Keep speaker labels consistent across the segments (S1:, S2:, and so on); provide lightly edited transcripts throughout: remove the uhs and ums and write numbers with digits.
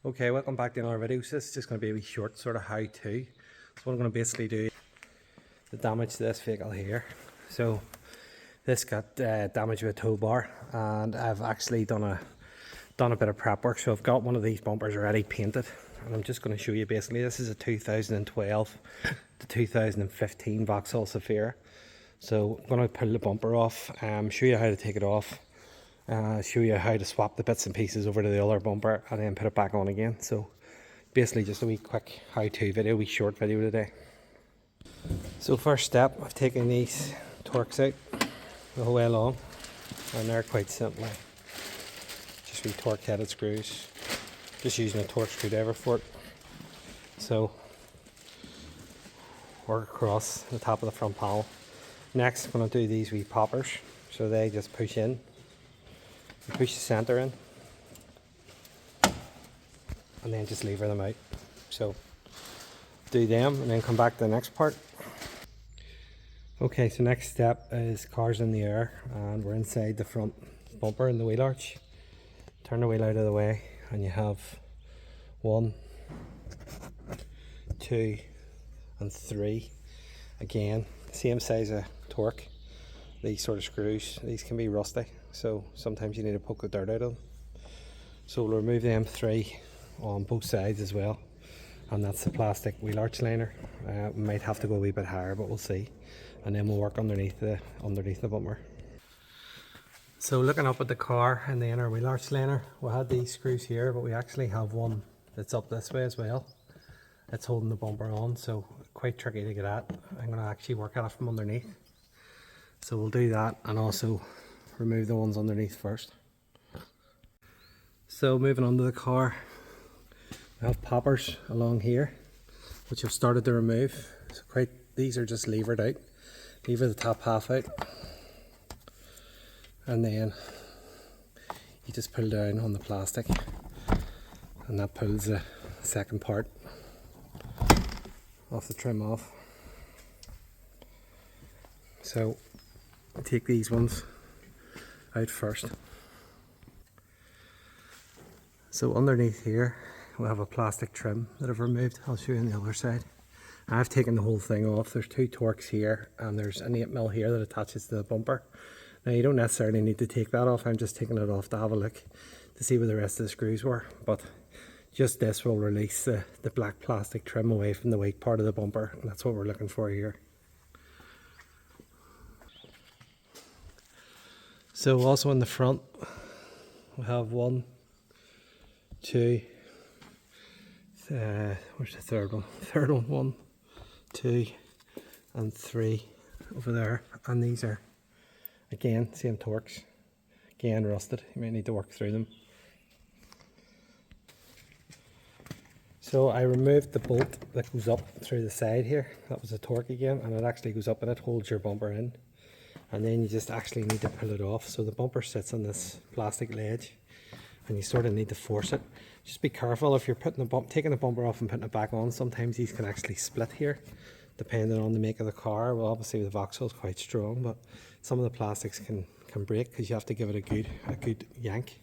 S1: Okay, welcome back to another video. So this is just going to be a wee short sort of how-to. So what I'm going to basically do is the damage to this vehicle here. So this got damaged with a tow bar, and I've actually done a bit of prep work. So I've got one of these bumpers already painted, and I'm just going to show you basically. This is a 2012 to 2015 Vauxhall Zafira. So I'm going to pull the bumper off, show you how to take it off. Show you how to swap the bits and pieces over to the other bumper and then put it back on again. So basically just a wee quick how-to video, wee short video today. So first step, I've taken these Torx out the whole way along, and they're quite simple. Just wee Torx headed screws, just using a Torx screwdriver for it. So work across the top of the front panel. Next I'm going to do these wee poppers, so they just push in. You push the centre in and then just lever them out. So do them and then come back to the next part. Okay, so next step is cars in the air, and we're inside the front bumper and the wheel arch. Turn the wheel out of the way and you have 1, 2 and 3. Again, same size of Torx. These sort of screws, these can be rusty, so sometimes you need to poke the dirt out of them. So we'll remove them 3 on both sides as well, and that's the plastic wheel arch liner. We might have to go a wee bit higher, but we'll see. And then we'll work underneath the bumper. So looking up at the car and the inner wheel arch liner, we had these screws here, but we actually have one that's up this way as well. It's holding the bumper on, so quite tricky to get at. I'm going to actually work at it from underneath. So we'll do that and also remove the ones underneath first. So moving on to the car, we have poppers along here, which I've started to remove. So these are just levered out. Lever the top half out, and then you just pull down on the plastic, and that pulls the second part off the trim off. So take these ones out first. So underneath here we have a plastic trim that I've removed. I'll show you on the other side. I've taken the whole thing off. There's 2 Torx here and there's an 8mm here that attaches to the bumper. Now you don't necessarily need to take that off. I'm just taking it off to have a look to see where the rest of the screws were, but just this will release the black plastic trim away from the weight part of the bumper, and that's what we're looking for here. So also in the front we have 1, 2, where's the third one? Third one, 1, 2 and 3 over there, and these are again same Torx, again rusted. You might need to work through them. So I removed the bolt that goes up through the side here. That was a Torx again, and it actually goes up and it holds your bumper in. And then you just actually need to pull it off. So the bumper sits on this plastic ledge, and you sort of need to force it. Just be careful if you're taking the bumper off and putting it back on. Sometimes these can actually split here, depending on the make of the car. Well, obviously the Vauxhall is quite strong, but some of the plastics can break because you have to give it a good yank.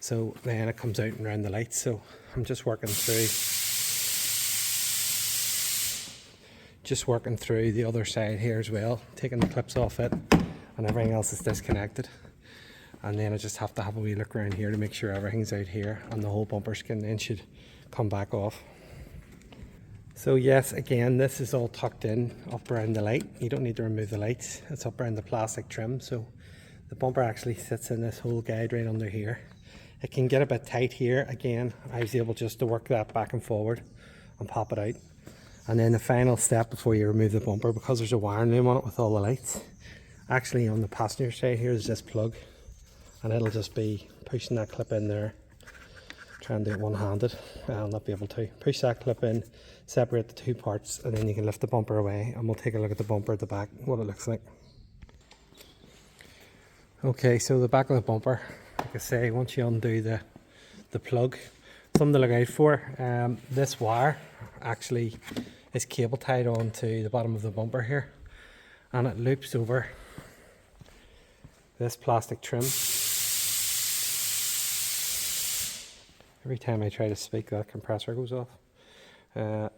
S1: So then it comes out and around the lights. So I'm just working through the other side here as well, taking the clips off it, and everything else is disconnected. And then I just have to have a wee look around here to make sure everything's out here, and the whole bumper skin then should come back off. So yes, again, this is all tucked in up around the light. You don't need to remove the lights. It's up around the plastic trim, so the bumper actually sits in this whole guide right under here. It can get a bit tight here. Again, I was able just to work that back and forward and pop it out. And then the final step before you remove the bumper, because there's a wiring loom on it with all the lights, actually on the passenger side here is this plug, and it'll just be pushing that clip in there. Try and do it one-handed. I'll not be able to. Push that clip in, separate the 2 parts, and then you can lift the bumper away, and we'll take a look at the bumper at the back, what it looks like. Okay, so the back of the bumper, like I say, once you undo the plug, something to look out for. This wire actually is cable tied onto the bottom of the bumper here, and it loops over this plastic trim Every time I try to speak, that compressor goes off.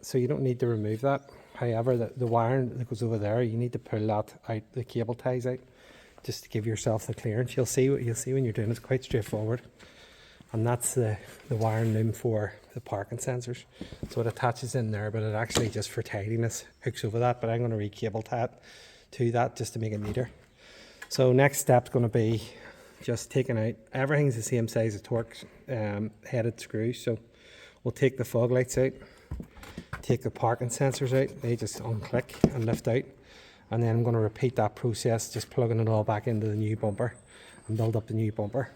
S1: So you don't need to remove that. However, the wiring that goes over there, you need to pull that out, the cable ties out, just to give yourself the clearance. You'll see when you're doing it, it's quite straightforward. And that's the wiring loom for the parking sensors. So it attaches in there, but it actually, just for tidiness, hooks over that. But I'm going to re-cable tie it to that just to make it neater. So next step's going to be just taking out, everything's the same size as Torx headed screws. So we'll take the fog lights out, take the parking sensors out, they just unclick and lift out. And then I'm going to repeat that process, just plugging it all back into the new bumper and build up the new bumper.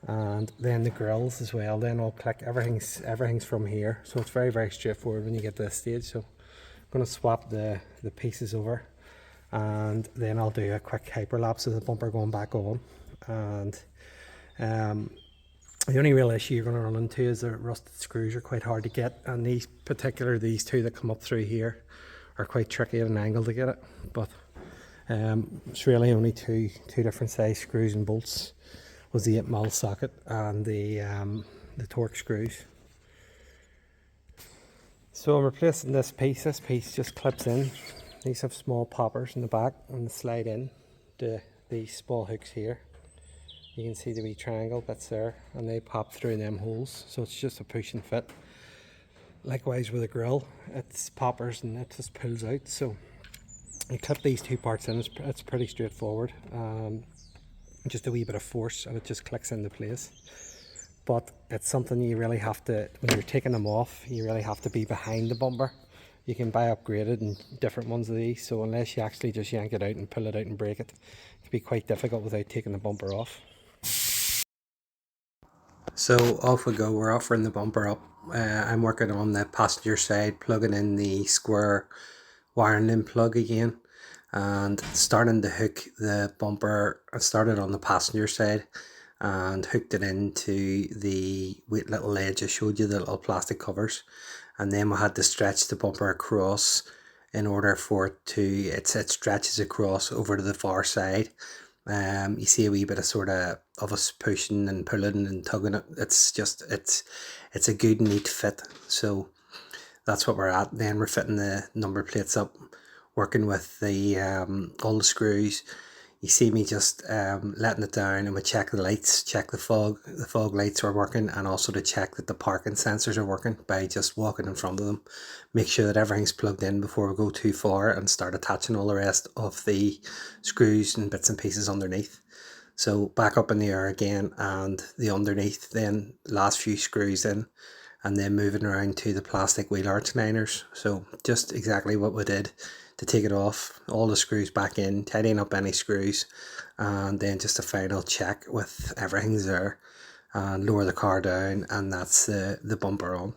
S1: And then the grills as well, then I'll click, everything's from here. So it's very, very straightforward when you get to this stage. So I'm going to swap the pieces over, and then I'll do a quick hyperlapse of the bumper going back on. And the only real issue you're going to run into is the rusted screws are quite hard to get, and these two that come up through here are quite tricky at an angle to get it. But it's really only two different size screws and bolts, was the 8mm socket and the Torx screws. So I'm replacing this piece. This piece just clips in. These have small poppers in the back and slide in to these small hooks here. You can see the wee triangle bits there, and they pop through them holes, so it's just a push and fit. Likewise with the grill, it's poppers and it just pulls out. So you clip these two parts in, it's pretty straightforward. Just a wee bit of force and it just clicks into place. But it's something you really have to, when you're taking them off, you really have to be behind the bumper. You can buy upgraded and different ones of these, so unless you actually just yank it out and pull it out and break it, it can be quite difficult without taking the bumper off. So off we go, we're offering the bumper up. I'm working on the passenger side, plugging in the square wiring loom plug again, and starting to hook the bumper. I started on the passenger side and hooked it into the little ledge I showed you, the little plastic covers, and then we had to stretch the bumper across in order for it to, it stretches across over to the far side. You see a wee bit of us pushing and pulling and tugging it. It's a good neat fit. So that's what we're at. Then we're fitting the number plates up, working with the all the screws. You see me just letting it down, and we check the lights, check the fog lights are working, and also to check that the parking sensors are working by just walking in front of them. Make sure that everything's plugged in before we go too far and start attaching all the rest of the screws and bits and pieces underneath. So back up in the air again, and the underneath, then last few screws in, and then moving around to the plastic wheel arch liners. So just exactly what we did to take it off, all the screws back in, tidying up any screws, and then just a final check with everything's there, and lower the car down, and that's the bumper on.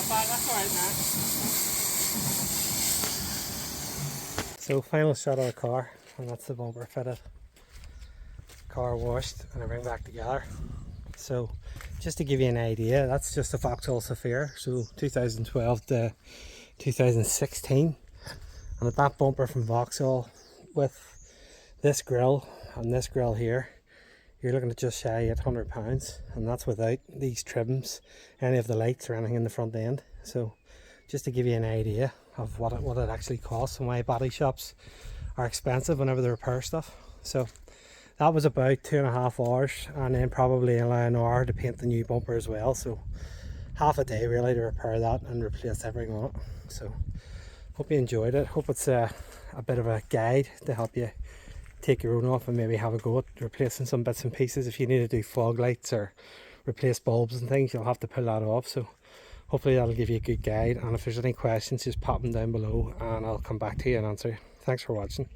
S1: that bad, that's alright, man. So final shot of the car, and that's the bumper fitted. Car washed and everything back together. So just to give you an idea, that's just a Vauxhall Zafira, so 2012 to 2016. And at that bumper from Vauxhall with this grille and this grille here, you're looking at just shy of £800, and that's without these trims, any of the lights or anything in the front end. So just to give you an idea of what it actually costs, and why body shops are expensive whenever they repair stuff. So that was about 2.5 hours, and then probably an hour to paint the new bumper as well. So half a day really to repair that and replace everything on it. So hope you enjoyed it. Hope it's a bit of a guide to help you take your own off and maybe have a go at replacing some bits and pieces. If you need to do fog lights or replace bulbs and things, you'll have to pull that off. So hopefully that'll give you a good guide, and if there's any questions, just pop them down below and I'll come back to you and answer. Thanks for watching.